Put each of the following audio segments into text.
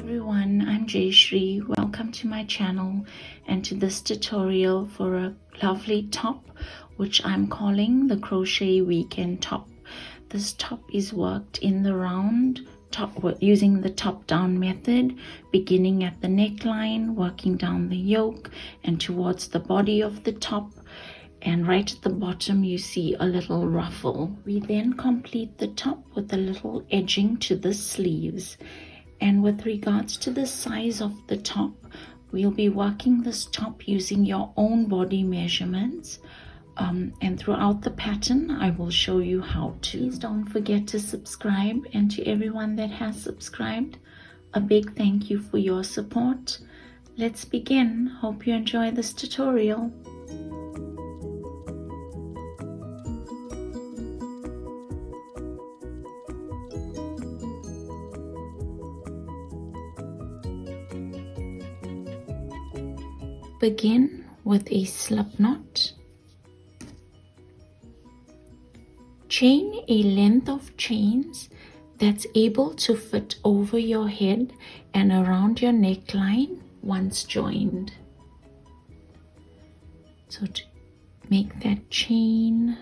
everyone, I'm Jayshree. Welcome to my channel and to this tutorial for a lovely top which I'm calling the Crochet Weekend top. This top is worked in the round top using the top down method, beginning at the neckline, working down the yoke and towards the body of the top, and right at the bottom you see a little ruffle. We then complete the top with a little edging to the sleeves. And with regards to the size of the top, we'll be working this top using your own body measurements. And throughout the pattern, I will show you how to. Please don't forget to subscribe, and to everyone that has subscribed, a big thank you for your support. Let's begin. Hope you enjoy this tutorial. Begin with a slip knot. Chain a length of chains that's able to fit over your head and around your neckline once joined. So to make that chain,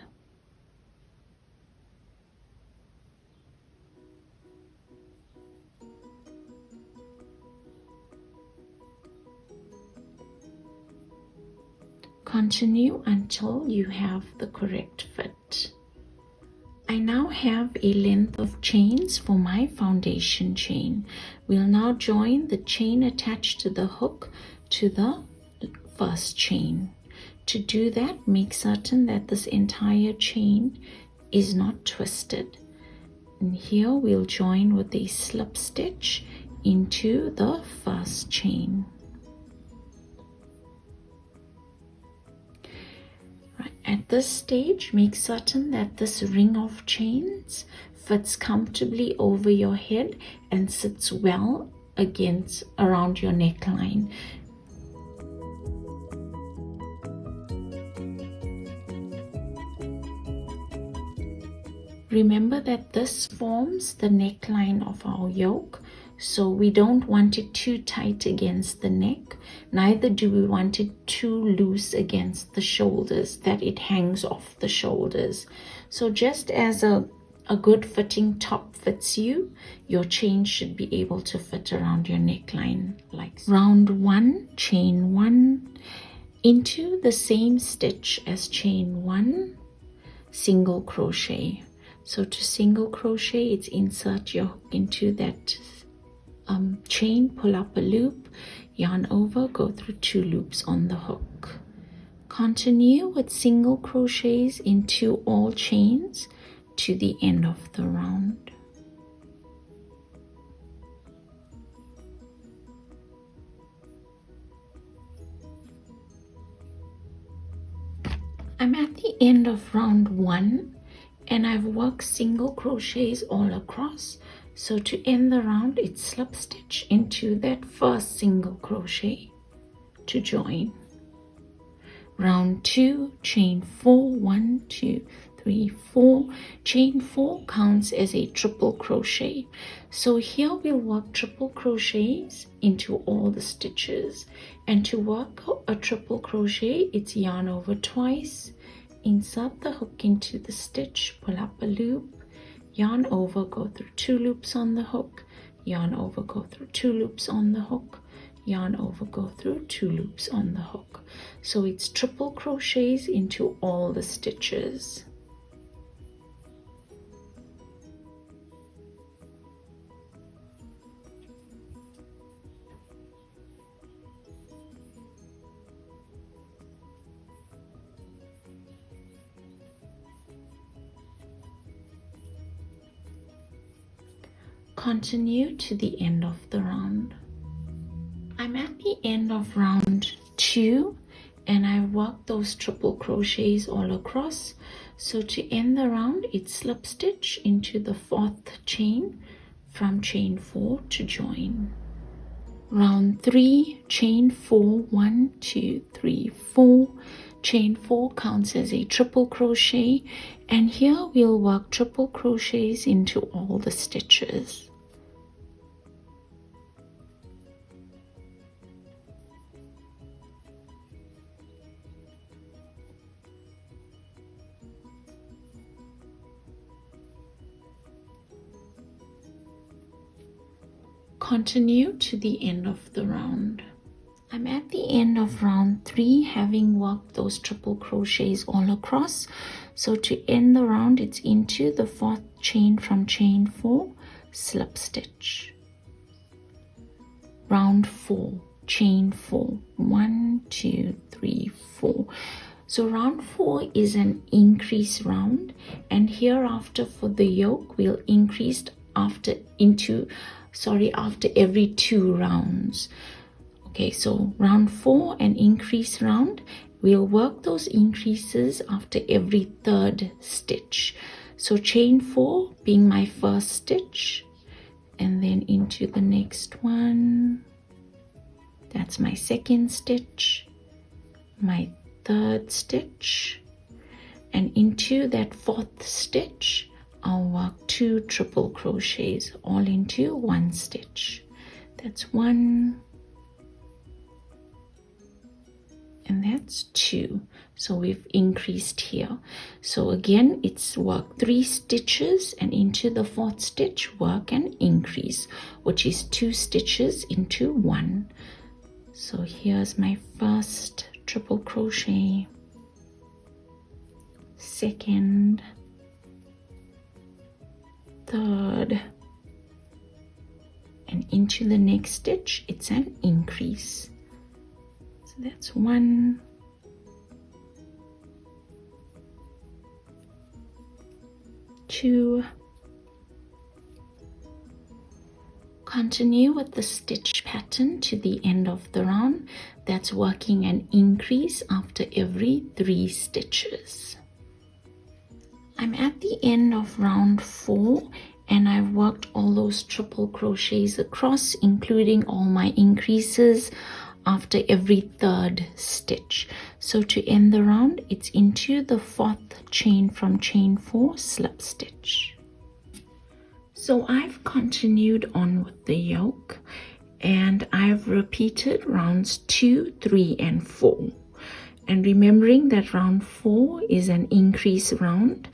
continue until you have the correct fit. I now have a length of chains for my foundation chain. We'll now join the chain attached to the hook to the first chain. To do that, make certain that this entire chain is not twisted. And here we'll join with a slip stitch into the first chain. At this stage, make certain that this ring of chains fits comfortably over your head and sits well around your neckline. Remember that this forms the neckline of our yoke, so we don't want it too tight against the neck, neither do we want it too loose against the shoulders that it hangs off the shoulders. So just as a good fitting top fits you, your chain should be able to fit around your neckline like so. Round 1, chain 1, into the same stitch as chain 1, single crochet. So to single crochet, it's insert your hook into that chain, pull up a loop, yarn over, go through 2 loops on the hook. Continue with single crochets into all chains to the end of the round. I'm at the end of round 1 and I've worked single crochets all across. So to end the round, it's slip stitch into that first single crochet to join. Round 2, chain 4, 1, 2, 3, 4. Chain 4 counts as a triple crochet. So here we'll work triple crochets into all the stitches. And to work a triple crochet, it's yarn over twice, insert the hook into the stitch, pull up a loop, yarn over, go through 2 loops on the hook, yarn over, go through 2 loops on the hook, yarn over, go through 2 loops on the hook. So it's triple crochets into all the stitches. Continue to the end of the round. I'm at the end of round 2 and I've worked those triple crochets all across. So to end the round, it's slip stitch into the 4th chain from chain 4 to join. Round 3, chain 4, 1, 2, 3, 4. Chain 4 counts as a triple crochet, and here we'll work triple crochets into all the stitches. continue to the end of the round. I'm at the end of round 3, having worked those triple crochets all across. So to end the round, it's into the 4th chain from chain 4, slip stitch. Round 4, chain 4, 1, 2, 3, 4. So round 4 is an increase round, and hereafter for the yoke we'll increase after every 2 rounds. Okay, so round 4, an increase round, we'll work those increases after every 3rd stitch. So chain 4 being my 1st stitch, and then into the next one, that's my 2nd stitch, my 3rd stitch, and into that 4th stitch I'll work 2 triple crochets all into 1 stitch. That's 1 and that's 2. So we've increased here. So again, it's work 3 stitches, and into the 4th stitch work an increase, which is 2 stitches into 1. So here's my 1st triple crochet, 2nd, 3rd, and into the next stitch it's an increase. So that's 1, 2. Continue with the stitch pattern to the end of the round. That's working an increase after every 3 stitches. I'm at the end of round 4, and I've worked all those triple crochets across, including all my increases after every 3rd stitch. So to end the round, it's into the 4th chain from chain 4, slip stitch. So I've continued on with the yoke, and I've repeated rounds 2, 3, and 4. And remembering that round 4 is an increase round.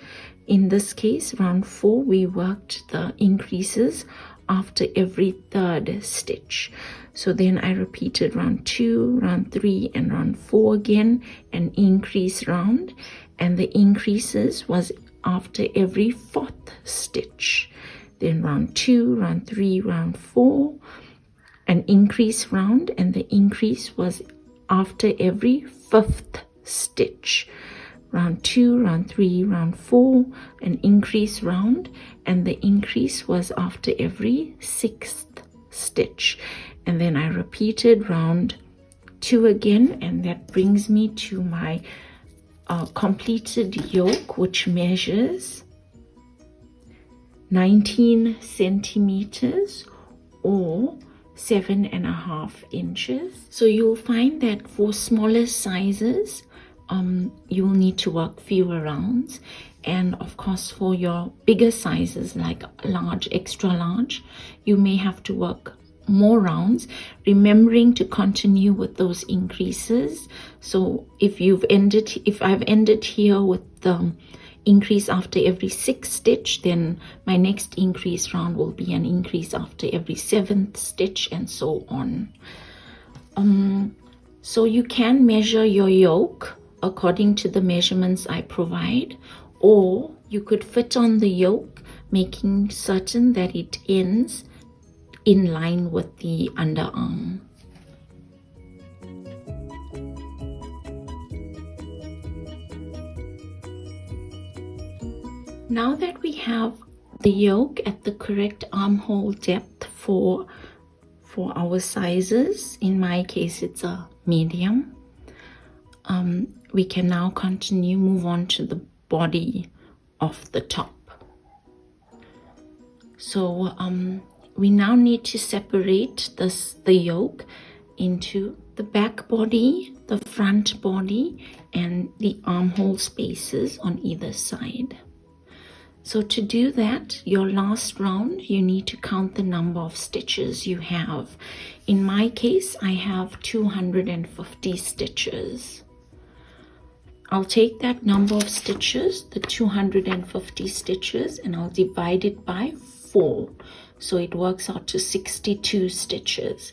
In this case, round 4, we worked the increases after every 3rd stitch. So then I repeated round 2, round 3, and round 4 again, an increase round. And the increases was after every 4th stitch. Then round 2, round 3, round 4, an increase round, and the increase was after every 5th stitch. Round 2, round 3, round 4, an increase round, and the increase was after every 6th stitch. And then I repeated round 2 again, and that brings me to my completed yoke, which measures 19 centimeters or 7.5 inches. So you'll find that for smaller sizes, you'll need to work fewer rounds, and of course for your bigger sizes like large, extra large, you may have to work more rounds, remembering to continue with those increases. So if I've ended here with the increase after every 6th stitch, then my next increase round will be an increase after every 7th stitch, and so on. So you can measure your yoke according to the measurements I provide, or you could fit on the yoke, making certain that it ends in line with the underarm. Now that we have the yoke at the correct armhole depth for our sizes, in my case it's a medium, we can now move on to the body of the top. So we now need to separate the yoke into the back body, the front body, and the armhole spaces on either side. So to do that, your last round, you need to count the number of stitches you have. In my case, I have 250 stitches. I'll take that number of stitches, the 250 stitches, and I'll divide it by 4. so it works out to 62 stitches.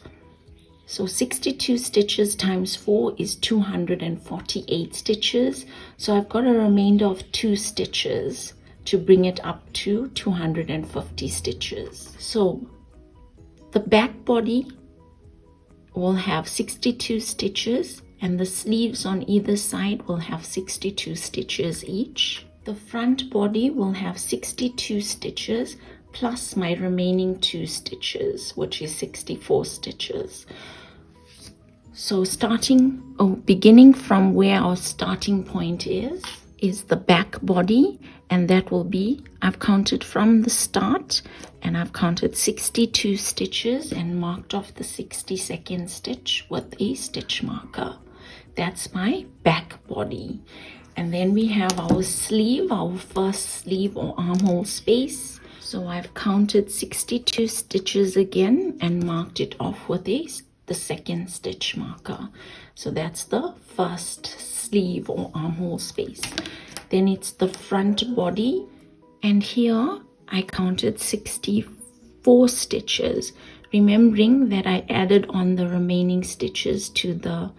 So 62 stitches times 4 is 248 stitches. So I've got a remainder of 2 stitches to bring it up to 250 stitches. So the back body will have 62 stitches and the sleeves on either side will have 62 stitches each. The front body will have 62 stitches plus my remaining 2 stitches, which is 64 stitches. So beginning from where our starting point is the back body, and that will be, I've counted from the start and I've counted 62 stitches and marked off the 62nd stitch with a stitch marker. That's my back body. And then we have our sleeve, our first sleeve or armhole space. So I've counted 62 stitches again and marked it off with the second stitch marker. So that's the first sleeve or armhole space. Then it's the front body, and here I counted 64 stitches, remembering that I added on the remaining stitches to the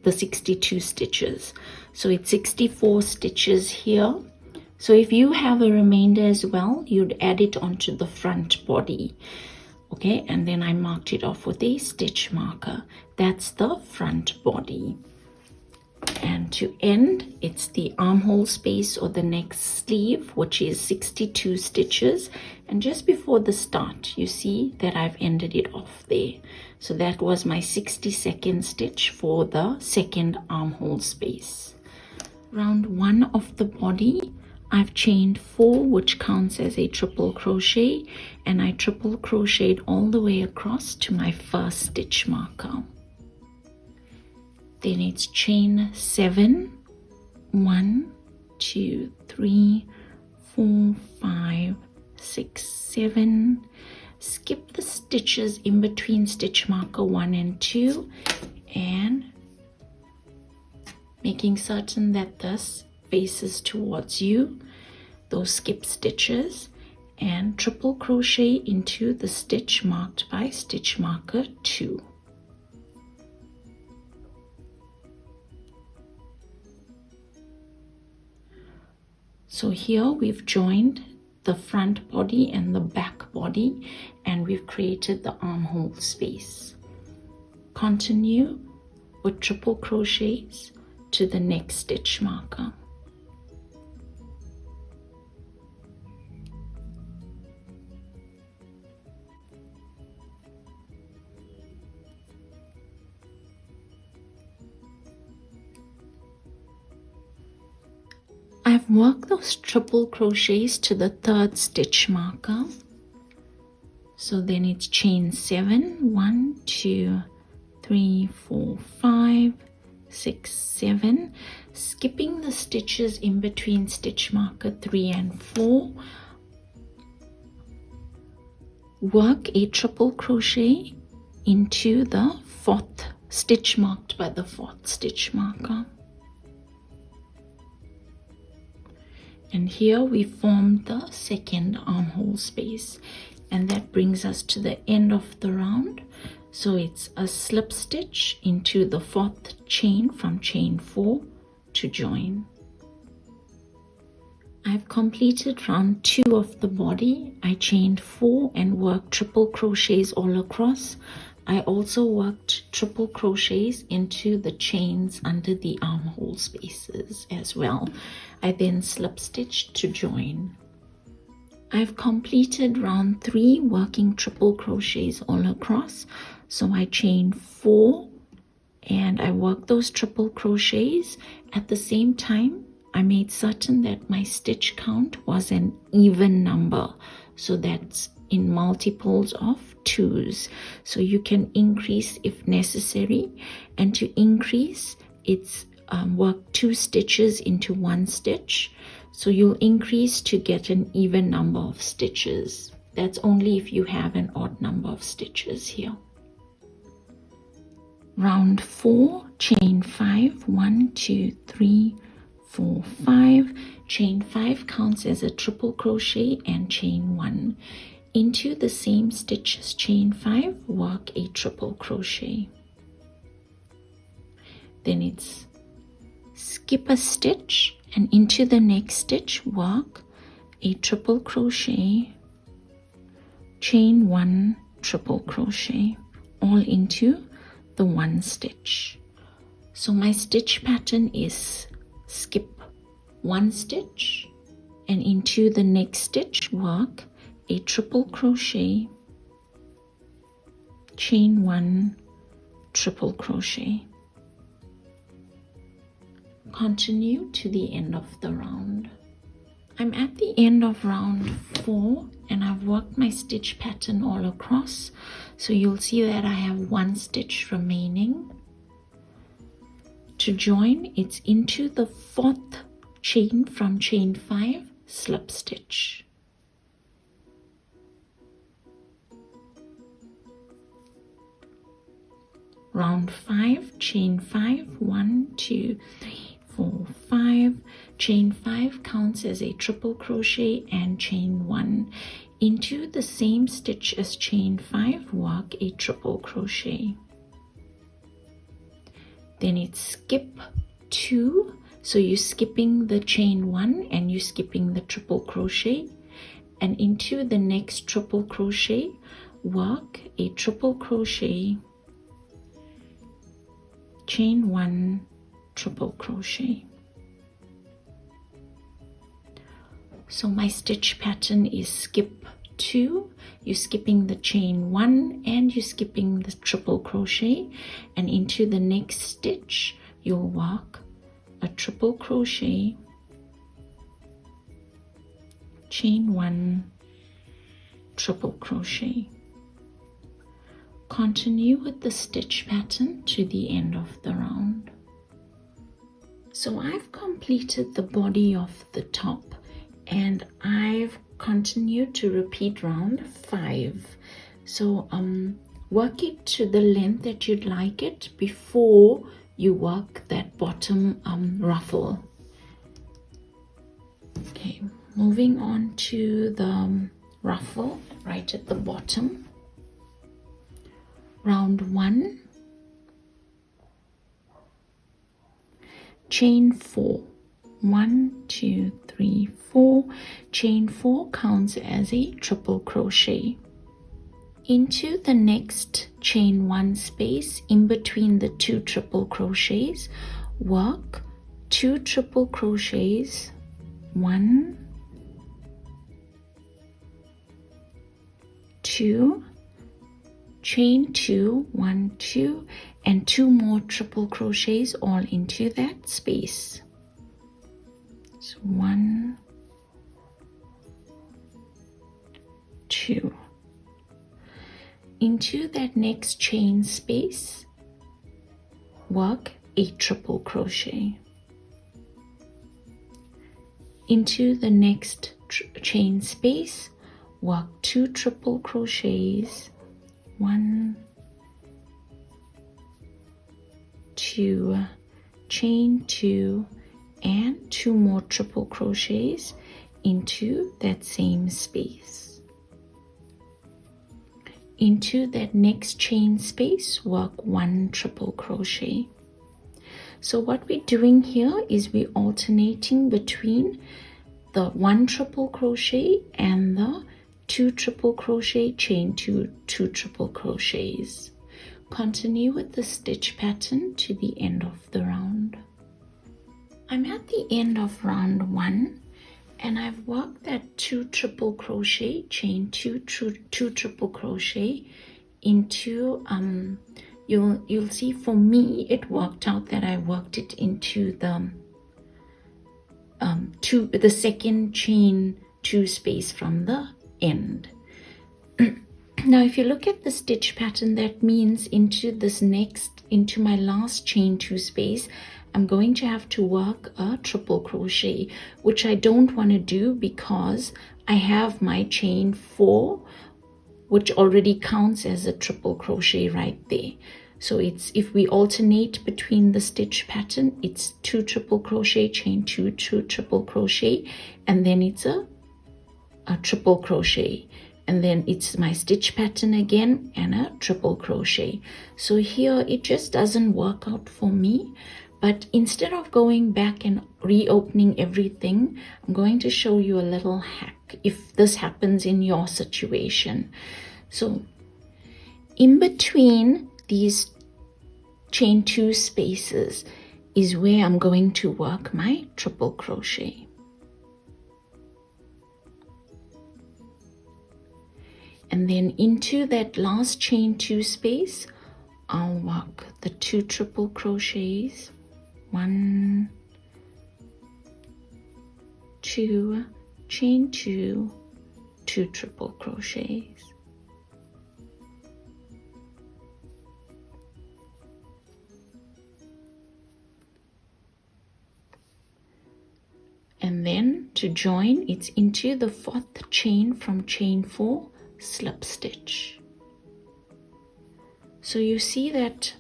62 stitches. So it's 64 stitches here. So if you have a remainder as well, you'd add it onto the front body. Okay, and then I marked it off with a stitch marker. That's the front body. And to end, it's the armhole space or the next sleeve, which is 62 stitches. And just before the start, you see that I've ended it off there. So that was my 62nd stitch for the second armhole space. Round 1 of the body, I've chained 4, which counts as a triple crochet, and I triple crocheted all the way across to my first stitch marker. Then it's chain 7, 1, 2, 3, 4, 5, 6, 7. Skip the stitches in between stitch marker 1 and 2, and making certain that this faces towards you, those skip stitches, and triple crochet into the stitch marked by stitch marker 2. So here we've joined the front body and the back body, and we've created the armhole space. Continue with triple crochets to the next stitch marker. I've worked those triple crochets to the third stitch marker. So then it's chain 7, 1, 2, 3, 4, 5, 6, 7, skipping the stitches in between stitch marker 3 and 4. Work a triple crochet into the fourth stitch marked by the fourth stitch marker. And here we formed the second armhole space, and that brings us to the end of the round. So it's a slip stitch into the fourth chain from chain 4 to join. I've completed round 2 of the body. I chained 4 and worked triple crochets all across. I also worked triple crochets into the chains under the armhole spaces as well. I then slip stitched to join. I've completed round 3 working triple crochets all across. So I chained 4 and I worked those triple crochets. At the same time, I made certain that my stitch count was an even number. So that's in multiples of 2s. So you can increase if necessary. And to increase, it's work 2 stitches into 1 stitch. So you'll increase to get an even number of stitches. That's only if you have an odd number of stitches here. Round 4, chain 5, 1, 2, 3, 4, 5. Chain 5 counts as a triple crochet and chain 1. Into the same stitch as chain 5, work a triple crochet. Then it's skip a stitch and into the next stitch work a triple crochet, chain 1, triple crochet, all into the one stitch. So my stitch pattern is skip one stitch and into the next stitch work a triple crochet, chain 1, triple crochet. Continue to the end of the round. I'm at the end of round 4 and I've worked my stitch pattern all across, so you'll see that I have one stitch remaining. To join, it's into the 4th chain from chain 5, slip stitch. Round 5, chain 5, 1, 2, 3, 4, 5. Chain 5 counts as a triple crochet and chain 1. Into the same stitch as chain 5, work a triple crochet. Then it's skip 2. So you're skipping the chain 1 and you're skipping the triple crochet. And into the next triple crochet, work a triple crochet, chain 1, triple crochet. So my stitch pattern is skip 2, you're skipping the chain 1 and you're skipping the triple crochet, and into the next stitch you'll work a triple crochet, chain 1, triple crochet. Continue with the stitch pattern to the end of the round. So I've completed the body of the top and I've continued to repeat round 5. So work it to the length that you'd like it before you work that bottom ruffle. Okay, moving on to the ruffle right at the bottom. Round 1, chain 4, 1, 2, 3, 4. Chain 4 counts as a triple crochet. Into the next chain 1 space in between the 2 triple crochets, work 2 triple crochets, 1, 2, chain 2, 1, 2, and 2 more triple crochets all into that space. So 1, 2. Into that next chain space, work a triple crochet. Into the next chain space, work 2 triple crochets, 1, 2, chain 2, and 2 more triple crochets into that same space. Into that next chain space, work 1 triple crochet. So what we're doing here is we're alternating between the 1 triple crochet and the 2 triple crochet, chain 2, 2 triple crochets. Continue with the stitch pattern to the end of the round. I'm at the end of round 1 and I've worked that 2 triple crochet, chain 2, 2 triple crochet into you'll see for me it worked out that I worked it into the the second chain 2 space from the end. Now if you look at the stitch pattern, that means into my last chain 2 space I'm going to have to work a triple crochet, which I don't want to do because I have my chain 4 which already counts as a triple crochet right there. So it's, if we alternate between the stitch pattern, it's 2 triple crochet, chain 2, 2 triple crochet, and then it's a triple crochet, and then it's my stitch pattern again and a triple crochet. So here it just doesn't work out for me. But instead of going back and reopening everything, I'm going to show you a little hack if this happens in your situation. So in between these chain 2 spaces is where I'm going to work my triple crochet. And then into that last chain 2 space, I'll work the 2 triple crochets. 1, 2, chain 2, 2 triple crochets. And then to join, it's into the 4th chain from chain 4, slip stitch. So you see that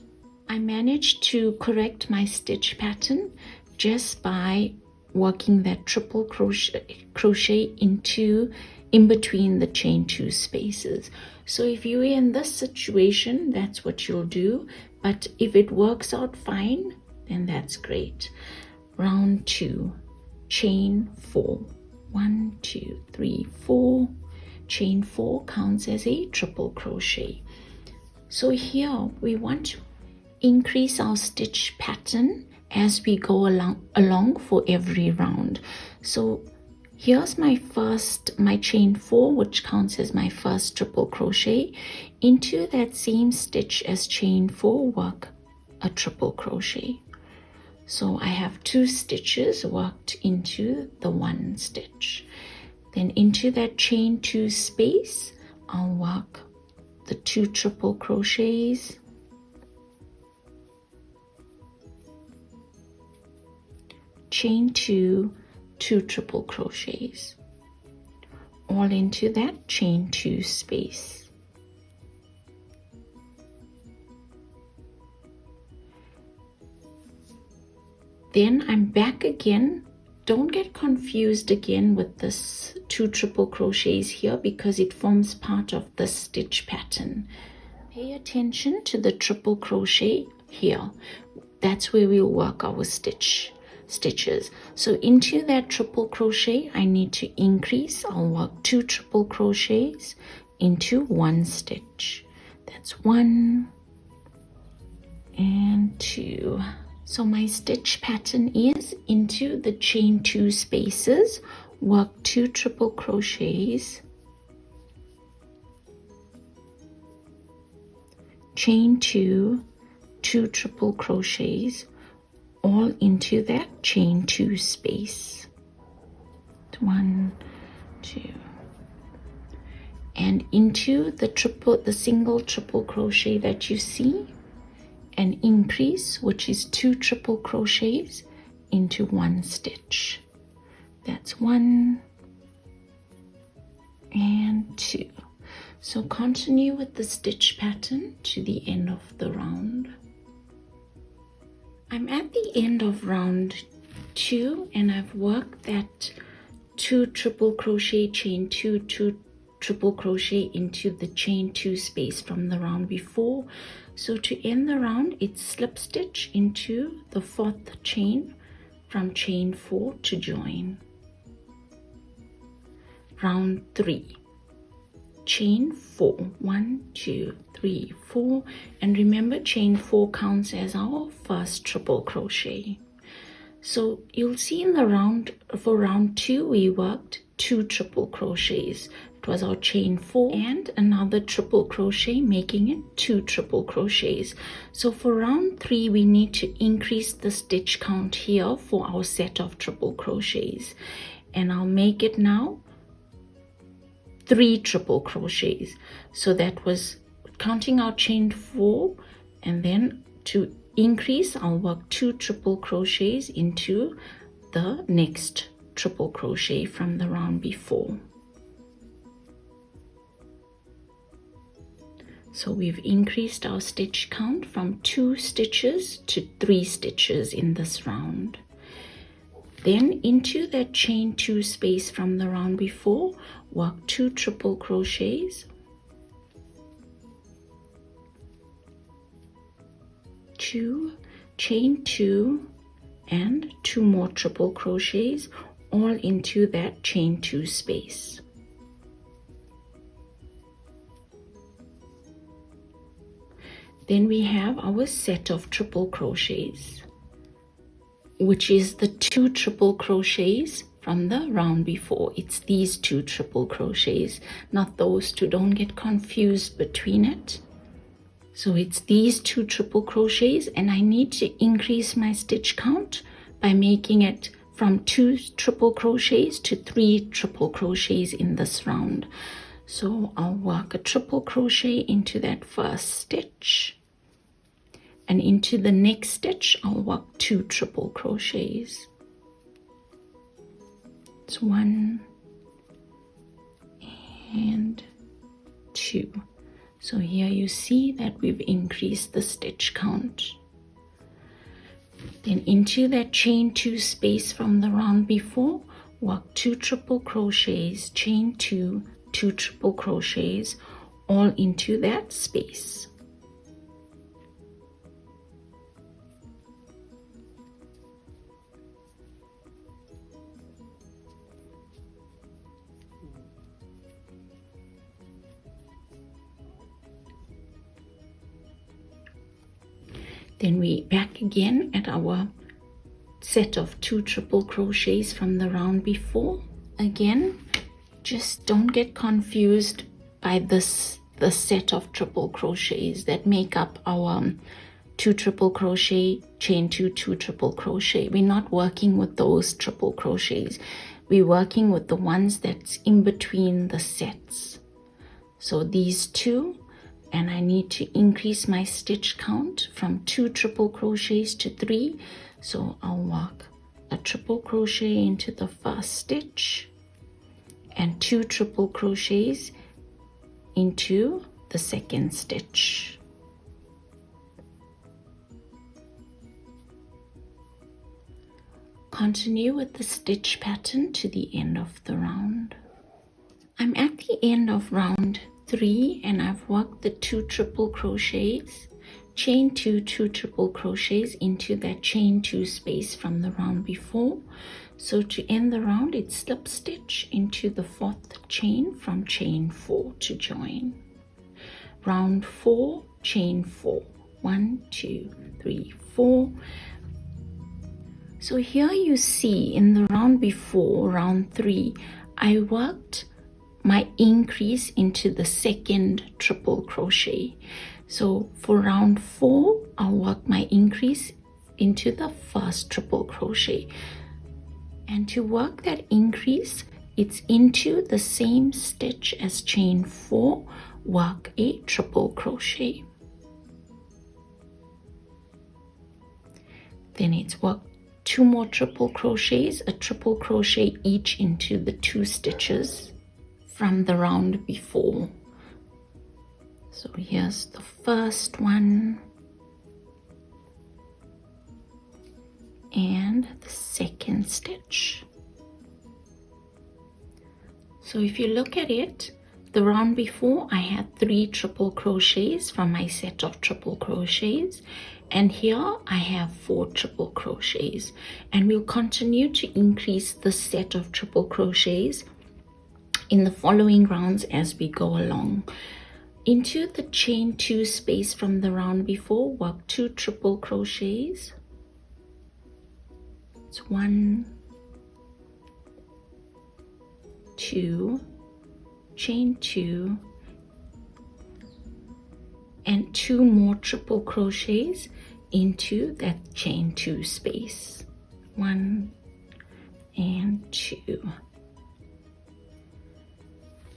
I managed to correct my stitch pattern just by working that triple crochet in between the chain 2 spaces. So if you're in this situation, that's what you'll do. But if it works out fine, then that's great. Round 2, chain 4. 1, 2, 3, 4. Chain 4 counts as a triple crochet. So here we want to increase our stitch pattern as we go along for every round. So here's my chain 4, which counts as my first triple crochet. Into that same stitch as chain 4, work a triple crochet. So I have 2 stitches worked into the 1 stitch. Then into that chain 2 space, I'll work the 2 triple crochets, chain 2, 2 triple crochets, all into that chain 2 space. Then I'm back again. Don't get confused again with this 2 triple crochets here because it forms part of the stitch pattern. Pay attention to the triple crochet here. That's where we'll work our stitches. So into that triple crochet, I need to increase. I'll work 2 triple crochets into 1 stitch. That's 1 and 2. So my stitch pattern is into the chain 2 spaces, work 2 triple crochets, chain 2, 2 triple crochets, all into that chain 2 space. 1, 2, and into the single triple crochet that you see, and increase, which is 2 triple crochets into 1 stitch. That's 1 and 2. So continue with the stitch pattern to the end of the round. I'm at the end of round 2 and I've worked that 2 triple crochet, chain 2, 2 triple crochet into the chain 2 space from the round before. So to end the round, it's slip stitch into the 4th chain from chain 4 to join. Round 3, chain 4, 1, 2, 3, 4, and remember chain 4 counts as our first triple crochet. So you'll see in the round, for round 2 we worked 2 triple crochets. It was our chain 4 and another triple crochet, making it 2 triple crochets. So for round 3 we need to increase the stitch count here for our set of triple crochets, and I'll make it now 3 triple crochets. So that was counting our chain 4, and then to increase I'll work 2 triple crochets into the next triple crochet from the round before. So we've increased our stitch count from 2 stitches to 3 stitches in this round. Then into that chain 2 space from the round before, work 2 triple crochets, 2, chain 2, and 2 more triple crochets, all into that chain 2 space. Then we have our set of triple crochets, which is the 2 triple crochets from the round before. It's these 2 triple crochets, not those 2. Don't get confused between it. So it's these 2 triple crochets, and I need to increase my stitch count by making it from 2 triple crochets to 3 triple crochets in this round. So I'll work a triple crochet into that first stitch, and into the next stitch I'll work 2 triple crochets. It's 1 and 2. So here you see that we've increased the stitch count. Then into that chain 2 space from the round before, work 2 triple crochets, chain 2, 2 triple crochets, all into that space. Then we back again at our set of 2 triple crochets from the round before. Again, just don't get confused by the set of triple crochets that make up our 2 triple crochet, chain 2, 2 triple crochet. We're not working with those triple crochets. We're working with the ones that's in between the sets. So these 2, and I need to increase my stitch count from 2 triple crochets to 3. So I'll work a triple crochet into the first stitch and 2 triple crochets into the second stitch. Continue with the stitch pattern to the end of the round. I'm at the end of round 3 and I've worked the 2 triple crochets, chain 2, 2 triple crochets into that chain 2 space from the round before. So to end the round, it's slip stitch into the 4th chain from chain 4 to join. Round 4, chain 4, 1, 2, 3, 4. So here you see in the round before, round 3, I worked my increase into the second triple crochet. So for round 4, I'll work my increase into the first triple crochet. And to work that increase, it's into the same stitch as chain 4, work a triple crochet. Then it's work 2 more triple crochets, a triple crochet each into the 2 stitches from the round before. So here's the first one and the second stitch. So if you look at it, the round before I had 3 triple crochets from my set of triple crochets, and here I have 4 triple crochets, and we'll continue to increase the set of triple crochets in the following rounds as we go along. Into the chain 2 space from the round before, work 2 triple crochets. It's 1, 2, chain 2, and 2 more triple crochets into that chain 2 space. 1 and 2.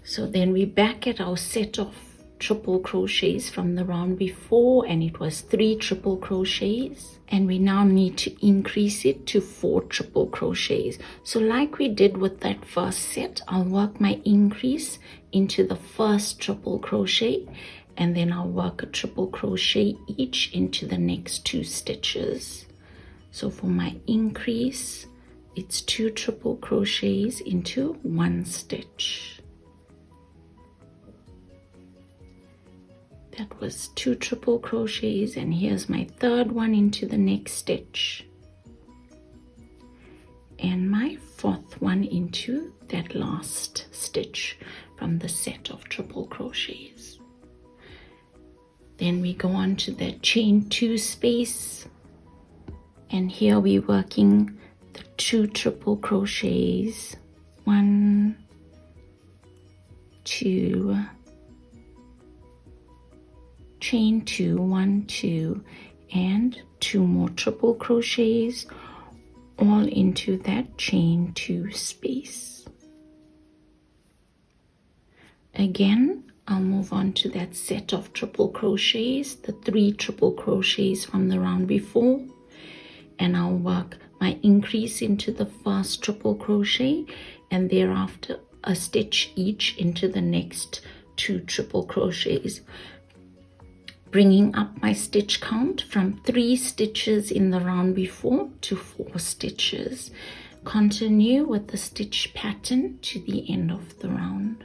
So then we're back at our set of triple crochets from the round before, and it was 3 triple crochets, and we now need to increase it to 4 triple crochets. So like we did with that first set, I'll work my increase into the first triple crochet, and then I'll work a triple crochet each into the next 2 stitches. So for my increase, it's 2 triple crochets into 1 stitch. That was 2 triple crochets, and here's my 3rd one into the next stitch, and my 4th one into that last stitch from the set of triple crochets. Then we go on to the chain 2 space, and here we're working the 2 triple crochets, 1, 2, chain 2, 1, 2, and 2 more triple crochets, all into that chain 2 space. Again, I'll move on to that set of triple crochets, the 3 triple crochets from the round before, and I'll work my increase into the first triple crochet, and thereafter a stitch each into the next 2 triple crochets, bringing up my stitch count from 3 stitches in the round before to 4 stitches. Continue with the stitch pattern to the end of the round.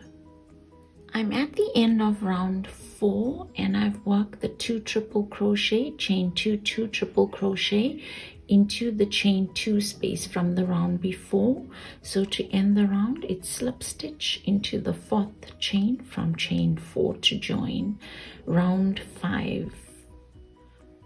I'm at the end of round 4, and I've worked the 2 triple crochet, chain 2, 2 triple crochet into the chain 2 space from the round before. So to end the round, it's slip stitch into the 4th chain from chain 4 to join round 5.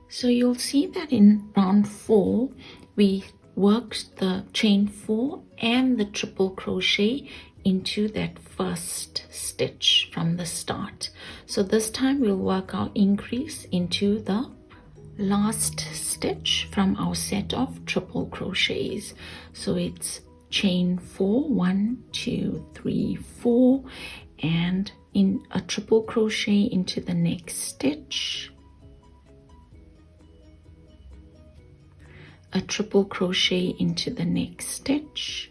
So you'll see that in round 4 we worked the chain 4 and the triple crochet into that first stitch from the start. So this time we'll work our increase into the last stitch from our set of triple crochets. So it's chain 4, 1, 2, 3, 4, and in a triple crochet into the next stitch, a triple crochet into the next stitch,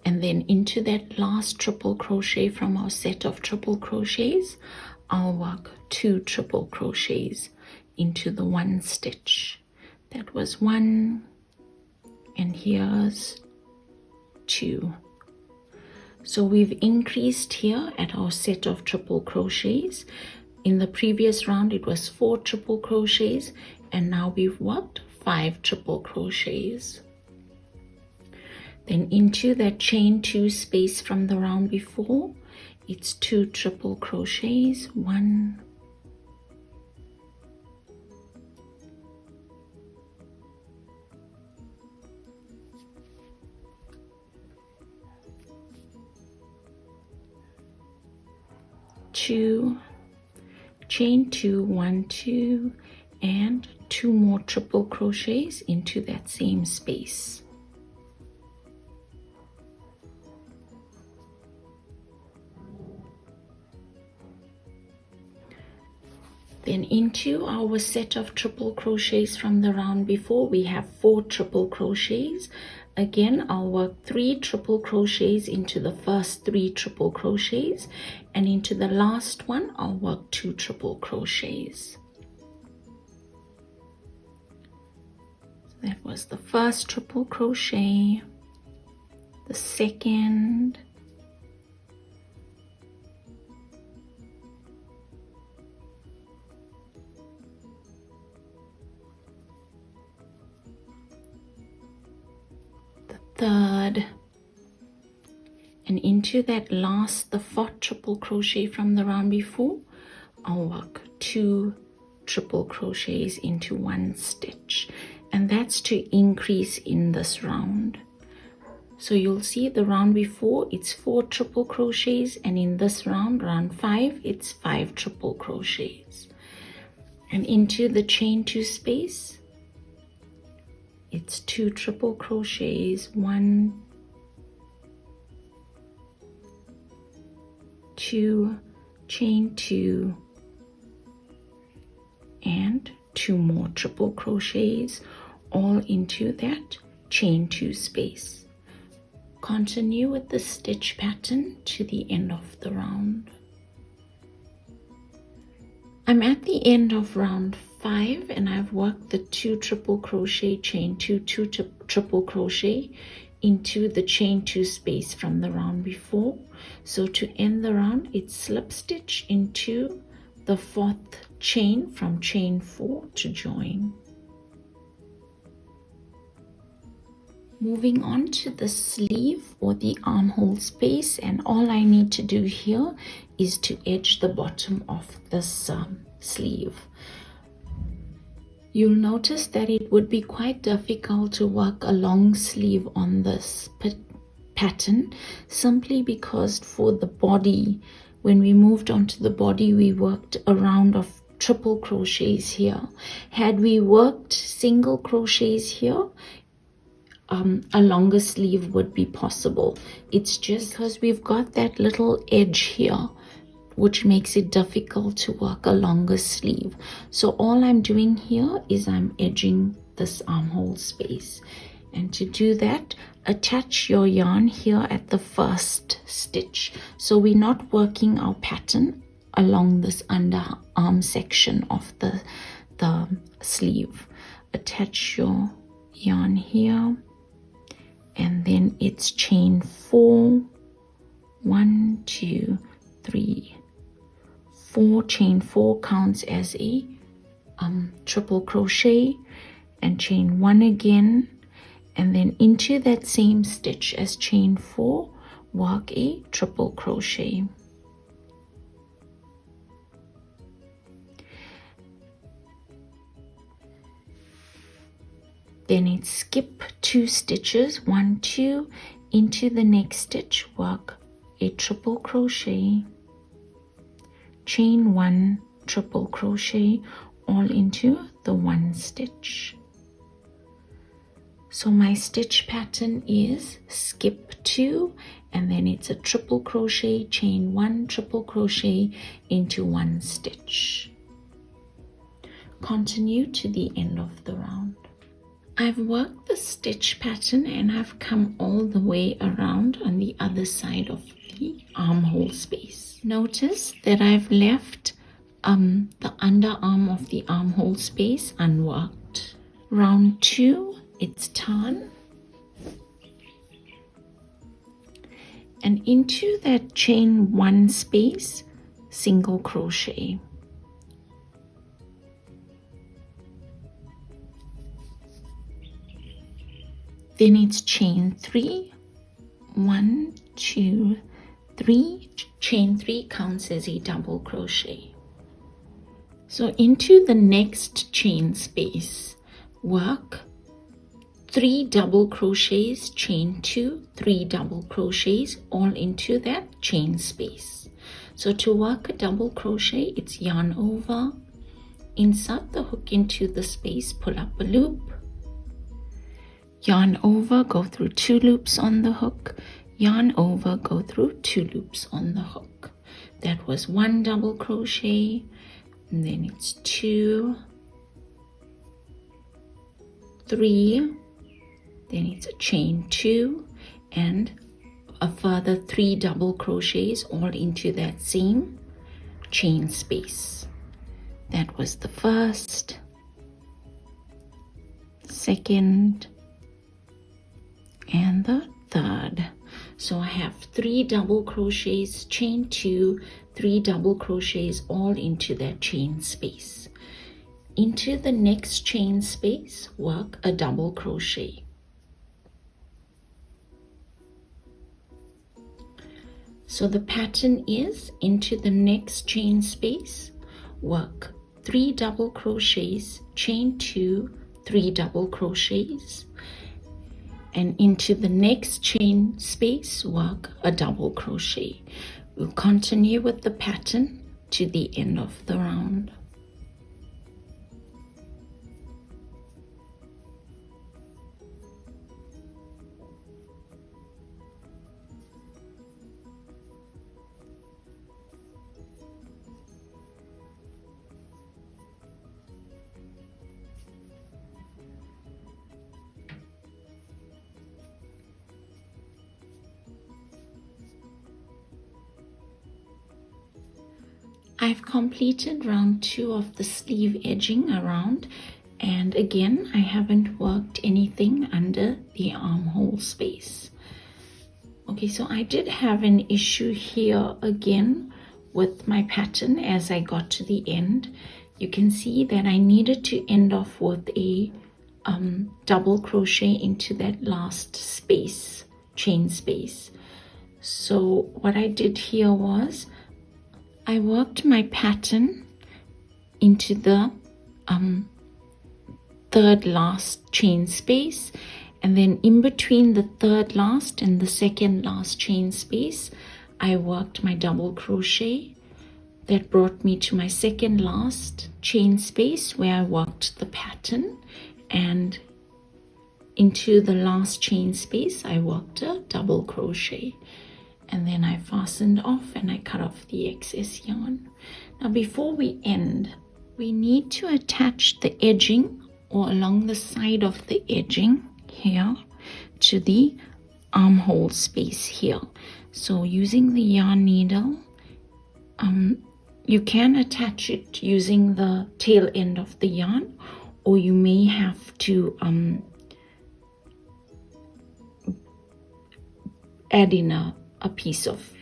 and then into that last triple crochet from our set of triple crochets, I'll work 2 triple crochets into the 1 stitch. That was 1, and here's 2. So we've increased here at our set of triple crochets. In the previous round it was 4 triple crochets, and now we've worked 5 triple crochets. Then into that chain 2 space from the round before, it's 2 triple crochets, 1, 2, chain 2, 1, 2, and 2 more triple crochets into that same space. Then into our set of triple crochets from the round before, we have 4 triple crochets. Again, I'll work 3 triple crochets into the first 3 triple crochets, and into the last one I'll work 2 triple crochets. So that was the first triple crochet, the second, third, and into that last, the 4th triple crochet from the round before, I'll work 2 triple crochets into 1 stitch, and that's to increase in this round. So you'll see the round before it's 4 triple crochets, and in this round, round 5, it's 5 triple crochets. And into the chain 2 space, it's 2 triple crochets, 1, 2, chain 2, and 2 more triple crochets, all into that chain 2 space. Continue with the stitch pattern to the end of the round. I'm at the end of round 5 and I've worked the 2 triple crochet, chain 2, 2 triple crochet into the chain 2 space from the round before. So to end the round, it's slip stitch into the 4th chain from chain 4 to join. Moving on to the sleeve or the armhole space, and all I need to do here is to edge the bottom of this sleeve. You'll notice that it would be quite difficult to work a long sleeve on this pattern, simply because for the body, when we moved on to the body, we worked a round of triple crochets here. Had we worked single crochets here, a longer sleeve would be possible. It's just because we've got that little edge here, which makes it difficult to work a longer sleeve. So all I'm doing here is I'm edging this armhole space. And to do that, attach your yarn here at the first stitch. So we're not working our pattern along this underarm section of the sleeve. Attach your yarn here, and then it's chain 4, 1, 2, 3, 4. Chain 4 counts as a triple crochet, and chain 1 again, and then into that same stitch as chain 4, work a triple crochet. Then it's skip 2 stitches, 1, 2, into the next stitch, work a triple crochet, chain 1, triple crochet, all into the 1 stitch. So my stitch pattern is skip 2, and then it's a triple crochet, chain 1, triple crochet into 1 stitch. Continue to the end of the round. I've worked the stitch pattern and I've come all the way around on the other side of the armhole space. Notice that I've left the underarm of the armhole space unworked. Round 2, it's turn, and into that chain 1 space, single crochet. Then it's chain 3, 1, 2, 3. Chain 3 counts as a double crochet. So into the next chain space, work 3 double crochets, chain 2, 3 double crochets, all into that chain space. So to work a double crochet, it's yarn over, insert the hook into the space, pull up a loop, yarn over, go through 2 loops on the hook, yarn over, go through 2 loops on the hook. That was 1 double crochet, and then it's 2, 3, then it's a chain 2 and a further 3 double crochets, all into that same chain space. That was the first, second, and the third. So I have 3 double crochets, chain 2, 3 double crochets, all into that chain space. Into the next chain space, work a double crochet. So the pattern is into the next chain space, work 3 double crochets, chain 2, 3 double crochets, and into the next chain space, work a double crochet. We'll continue with the pattern to the end of the round. I've completed round 2 of the sleeve edging around, and again I haven't worked anything under the armhole space. Okay, so I did have an issue here again with my pattern. As I got to the end, you can see that I needed to end off with a double crochet into that last space, chain space. So what I did here was I worked my pattern into the third last chain space, and then in between the third last and the second last chain space I worked my double crochet. That brought me to my second last chain space where I worked the pattern, and into the last chain space I worked a double crochet, and then I fastened off and I cut off the excess yarn. Now before we end, we need to attach the edging, or along the side of the edging here, to the armhole space here. So using the yarn needle, you can attach it using the tail end of the yarn, or you may have to add in a piece of,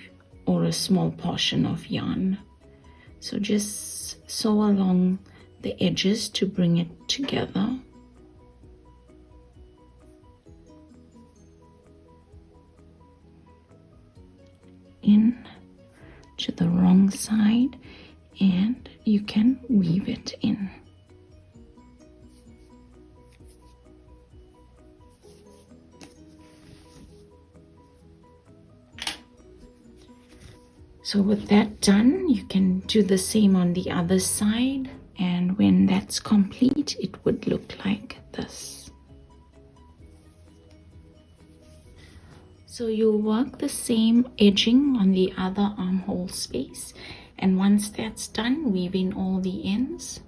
or a small portion of yarn. So just sew along the edges to bring it together. In to the wrong side, and you can weave it in. So with that done, you can do the same on the other side, and when that's complete it would look like this. So you'll work the same edging on the other armhole space, and once that's done, weave in all the ends.